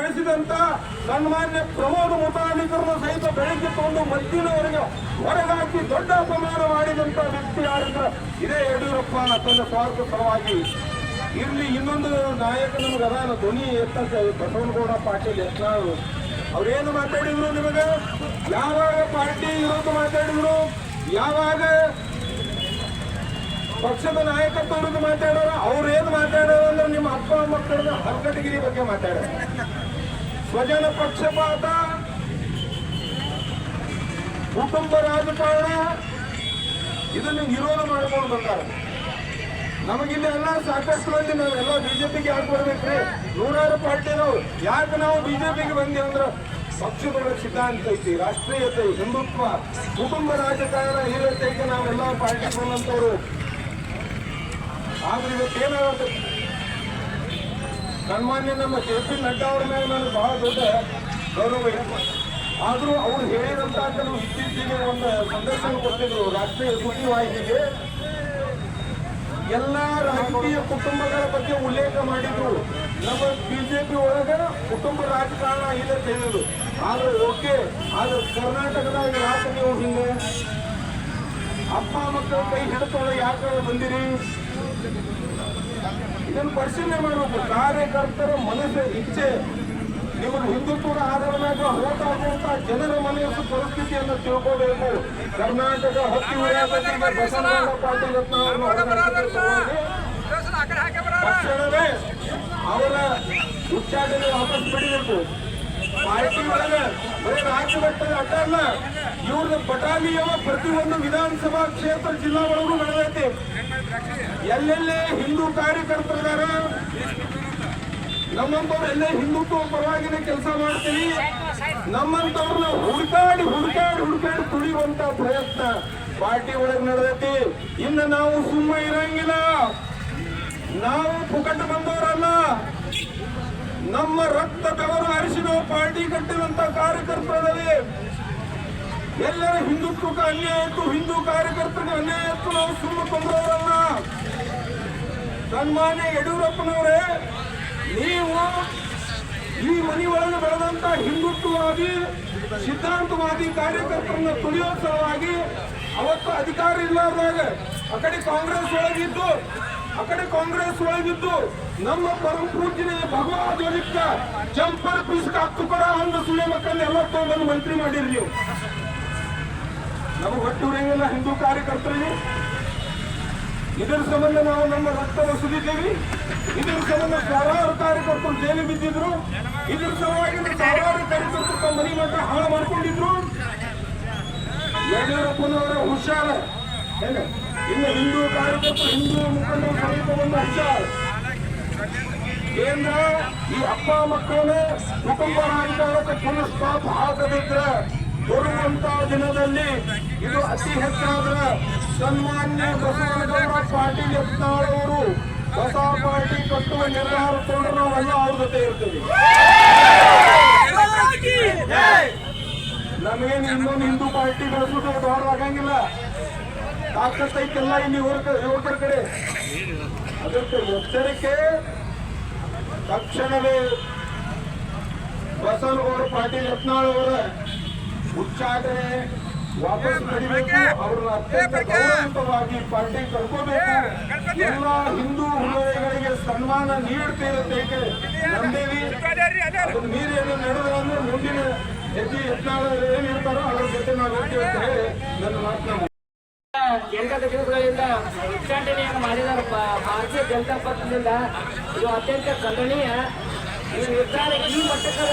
ಬೆಳೆಸಿದಂತ ಸನ್ಮಾನ್ಯ ಪ್ರಮೋದ್ ಮುತಾಲಿಕರನ್ನು ಸಹಿತ ಬೆಳಗ್ಗೆ ತಗೊಂಡು ಮಧ್ಯದವರೆಗೆ ಹೊರಗಾಕಿ ದೊಡ್ಡ ಅಪಮಾನ ಮಾಡಿದಂತ ವ್ಯಕ್ತಿ ಯಾರಿದ್ರೆ ಇದೇ ಯಡಿಯೂರಪ್ಪ ತನ್ನ ಸ್ವಾರ್ಥ ಪರವಾಗಿ ಇರ್ಲಿ. ಇನ್ನೊಂದು ನಾಯಕ ನಮ್ಗೆ ಅದಾನ ಧ್ವನಿ ಎತ್ತ ಬಸವನಗೌಡ ಪಾಟೀಲ್ ಯತ್ನಾಳ್ ಅವ್ರೇನು ಮಾತಾಡಿದ್ರು ನಿಮಗೆ? ಯಾವಾಗ ಪಾರ್ಟಿ ವಿರೋಧ ಮಾತಾಡಿದ್ರು, ಯಾವಾಗ ಪಕ್ಷದ ನಾಯಕತ್ವ ವಿರುದ್ಧ ಮಾತಾಡೋರು, ಅವ್ರೇನು ಮಾತಾಡೋರು ಅಂದ್ರೆ ನಿಮ್ಮ ಅಪ್ಪ ಮಕ್ಕಳ ಹರ್ಕಟಗಿರಿ ಬಗ್ಗೆ ಮಾತಾಡೋರು, ಸ್ವಜನ ಪಕ್ಷಪಾತ, ಕುಟುಂಬ ರಾಜಕಾರಣ, ಇದನ್ನು ವಿರೋಧ ಮಾಡ್ಕೊಂಡು ಬಂದಾರೆ. ನಮಗಿಲ್ಲಿ ಎಲ್ಲ ಸಾಕಷ್ಟು ಮಂದಿ ನಾವೆಲ್ಲ ಬಿಜೆಪಿಗೆ ಯಾಕೆ ಬರ್ಬೇಕ್ರಿ? ನೂರಾರು ಪಾರ್ಟಿ ನಾವು ಯಾಕೆ ನಾವು ಬಿಜೆಪಿಗೆ ಬಂದೇವೆ ಅಂದ್ರೆ ಪಕ್ಷದೊಳಗೆ ಸಿದ್ಧಾಂತ ಐತಿ, ರಾಷ್ಟ್ರೀಯತೆ, ಹಿಂದುತ್ವ, ಕುಟುಂಬ ರಾಜಕಾರಣ ಹೀರತೈತಿ. ನಾವೆಲ್ಲ ಪಾರ್ಟಿ ಬಂದಂತವ್ರು. ಆದ್ರೆ ಇವತ್ತೇನಾಗುತ್ತೆ, ಸನ್ಮಾನ್ಯ ನಮ್ಮ JP ನಡ್ಡಾ ಅವ್ರ ಮೇಲೆ ನನಗೆ ಬಹಳ ದೊಡ್ಡ ಗೌರವ ಇದೆ. ಆದ್ರೂ ಅವ್ರು ಹೇಳಿದಂತ ಕೆಲವು ಇತ್ತೀಚೆಗೆ ಒಂದು ಸಂದರ್ಶನ ಕೊಟ್ಟಿದ್ರು ರಾಷ್ಟ್ರೀಯ ಸುದ್ದಿವಾಹಿನಿಗೆ. ಎಲ್ಲ ರಾಜಕೀಯ ಕುಟುಂಬಗಳ ಬಗ್ಗೆ ಉಲ್ಲೇಖ ಮಾಡಿದ್ರು. ನಮ್ಮ ಬಿಜೆಪಿ ಒಳಗ ಕುಟುಂಬ ರಾಜಕಾರಣ ಇದೆ ತಿಳಿದು. ಆದ್ರೆ ಓಕೆ, ಆದ್ರೆ ಕರ್ನಾಟಕದಾಗ ಯಾಕೆ ನೀವು ಹಿಂಗೆ ಅಪ್ಪ ಮಕ್ಕಳ ಕೈ ಹಿಡ್ಕೊಂಡು ಯಾಕೆ ಬಂದಿರಿ? ಇದನ್ನು ಪರಿಶೀಲನೆ ಮಾಡಬೇಕು. ಕಾರ್ಯಕರ್ತರ ಮನಸ್ಸು ಇಚ್ಛೆ, ನಿಮಗೆ ಹಿಂದುತ್ವದ ಆಧಾರದಾಗ ಹೋಗುವಂತ ಜನರ ಮನಸ್ಸು ಪರಿಸ್ಥಿತಿಯನ್ನು ತಿಳ್ಕೋಬೇಕು. ಕರ್ನಾಟಕ ಹತ್ತಿ ಉಳಿಯಾಗತ್ತಿಗೆ ಬಸವನಗೌಡ ಪಾಟೀಲ್ ತಕ್ಷಣವೇ ಅವರ ಉಚ್ಚಾಟನೆ ವಾಪಸ್ ಪಡಿಬೇಕು. ಪಾರ್ಟಿ ಒಳಗೆ ಬರೀ ರಾಜ್ಯ ಮಟ್ಟದ ಅಡ್ಡ ಅಲ್ಲ, ಇವ್ರದ್ದು ಬಟಾಲಿಯವ ಪ್ರತಿಯೊಂದು ವಿಧಾನಸಭಾ ಕ್ಷೇತ್ರ ಜಿಲ್ಲಾ ಒಳಗೂ ನಡೆದೈತಿ. ಎಲ್ಲೆಲ್ಲೇ ಹಿಂದೂ ಕಾರ್ಯಕರ್ತರಿದ್ದಾರೆ, ನಮ್ಮಂತವ್ರು ಎಲ್ಲೇ ಹಿಂದುತ್ವ ಪರವಾಗಿನ ಕೆಲಸ ಮಾಡ್ತೀವಿ. ನಮ್ಮಂತವ್ರನ್ನ ಹುಡುಕಾಡಿ ತುಳಿಯುವಂತ ಪ್ರಯತ್ನ ಪಾರ್ಟಿ ಒಳಗೆ ನಡೆದೈತಿ. ಇನ್ನು ನಾವು ಸುಮ್ಮನೆ ಇರಂಗಿಲ್ಲ. ನಾವು ಪುಕಟ ಬಂದವರಲ್ಲ. ನಮ್ಮ ರಕ್ತ ಬೆವರು ಹರಿಸಿ ನಾವು ಪಾರ್ಟಿ ಕಟ್ಟಿದಂತ ಕಾರ್ಯಕರ್ತರಲ್ಲಿ ಎಲ್ಲರ ಹಿಂದುತ್ವಕ್ಕೆ ಅನ್ಯಾಯ ಇತ್ತು, ಹಿಂದೂ ಕಾರ್ಯಕರ್ತರಿಗೆ ಅನ್ಯಾಯ ಇತ್ತು. ನಾವು ಸುಮ್ಮನೆ ಬಂದವರಲ್ಲ. ಸನ್ಮಾನ್ಯ ಯಡಿಯೂರಪ್ಪನವರೇ, ನೀವು ಈ ಮನೆ ಒಳಗೆ ಬೆಳೆದಂತ ಹಿಂದುತ್ವವಾದಿ ಸಿದ್ಧಾಂತವಾದಿ ಕಾರ್ಯಕರ್ತರನ್ನ ತುಳಿಯೋ ಸಲುವಾಗಿ ಅವತ್ತು ಅಧಿಕಾರ ಇಲ್ಲದಾಗ ಆ ಕಡೆ ಕಾಂಗ್ರೆಸ್ ಒಳಗಿದ್ದು ನಮ್ಮ ಪರಮ ಪೂಜ್ಯನೇ ಭಗವಾನ್ ಜೋಲಿಕ್ಕ ಜಂಪರ್ ಪೀಸ್ಕ ಹತ್ತು ಕೊಡ ಒಂದು ಸುಳ್ಳೆ ಮಕ್ಕಳನ್ನ ಎಲ್ಲ ತಗೊಂಡು ಮಂತ್ರಿ ಮಾಡಿರಿ. ನೀವು ನಮಗೆ ಹೊಟ್ಟು ಉರಿಯಂಗಿಲ್ಲ ಹಿಂದೂ ಕಾರ್ಯಕರ್ತರಿಗೆ. ಇದರ ಸಂಬಂಧ ನಾವು ನಮ್ಮ ರಕ್ತವನ್ನು ಸುರಿತೀವಿ. ಇದರ ಸಂಬಂಧ ಸಾವಿರಾರು ಕಾರ್ಯಕರ್ತರು ಜೈಲು ಬಿದ್ದಿದ್ರು. ಇದ್ರ ಸಲುವಾಗಿ ಸಾವಿರಾರು ಕಾರ್ಯಕರ್ತರು ತಮ್ಮ ಮನೆ ಮಠ ಹಾಳು ಮಾಡ್ಕೊಂಡಿದ್ರು. ಯಡಿಯೂರಪ್ಪನವರ ಹುಷಾರ, ಇನ್ನು ಹಿಂದೂ ಕಾರ್ಯಕರ್ತರು, ಹಿಂದೂ ಮುಖಂಡರು ಸಹಿತ ಒಂದು ಹುಷಾರ. ಕೇಂದ್ರ ಈ ಅಪ್ಪ ಮಕ್ಕಳನ್ನ ಕುಟುಂಬ ರಾಜಕಾರಣಕ್ಕೆ ಪುನಃ ಸ್ಟಾಪ್ ಹಾಕದಿದ್ರೆ ಬರುವಂತ ದಿನದಲ್ಲಿ ಇದು ಅತಿ ಹೆಚ್ಚಾದ್ರ ಸನ್ಮಾನ್ಯ ಬಸವನಗೌಡ ಪಾಟೀಲ್ ಯತ್ನಾಳ್ ಅವರು ಹೊಸ ಪಾರ್ಟಿ ಕಟ್ಟುವ ನಿರ್ಧಾರ ತಗೊಂಡ್ರೆ ನಾವೆಲ್ಲ ಅವ್ರ ಜೊತೆ ಇರ್ತೀವಿ. ನಮಗೇನು ಇನ್ನೊಂದು ಹಿಂದೂ ಪಾರ್ಟಿ ಬೆಳೆಸೋದು ದೊಡ್ಡ ಆಗಂಗಿಲ್ಲ. ತಾಕತ್ತೈತೆಲ್ಲ ಇಲ್ಲಿ ಯುವಕರ ಕಡೆ. ಅದಕ್ಕೆ ಎಚ್ಚರಿಕೆ. ತಕ್ಷಣವೇ ಬಸವನಗೌಡ ಪಾಟೀಲ್ ಯತ್ನಾಳ್ ಅವರ ಉಚ್ಚಾಟನೆ ವಾಪಸ್ ಪಡಿಬೇಕು. ಅವ್ರನ್ನ ಅತ್ಯಂತ ಗೌರವಯುತವಾಗಿ ಪಾರ್ಟಿ ಕರ್ಕೋಬೇಕು. ಎಲ್ಲ ಹಿಂದೂ ಹೃದಯಗಳಿಗೆ ಸನ್ಮಾನ ನೀಡುತ್ತಿರಬೇಕು ನಂಬೀವಿ. ಅದನ್ನ ಮೀರೇನು ನಡೆದ್ರೆ ಅಂದ್ರೆ ಮುಂದಿನ ಹೆಜ್ಜೆ ಯತ್ನಾಳ್ ಏನಿರ್ತಾರೋ ಅದ್ರ ಜೊತೆ ನಾವು ಹೋಗ್ತೀವಿ ಅಂತ ಹೇಳಿ ನನ್ನ ಮಾತನಾಡಿ. 8 ದಿವಸಗಳಿಂದ ಉಚ್ಚಾಟನೆಯನ್ನು ಮಾಡಿದ್ದಾರೆ ಭಾರತೀಯ ಜನತಾ ಪಕ್ಷದಿಂದ. ಇದು ಅತ್ಯಂತ ಖಂಡನೀಯ. ಈ ನಿರ್ಧಾರ ಈ ಮಟ್ಟಕ್ಕೆ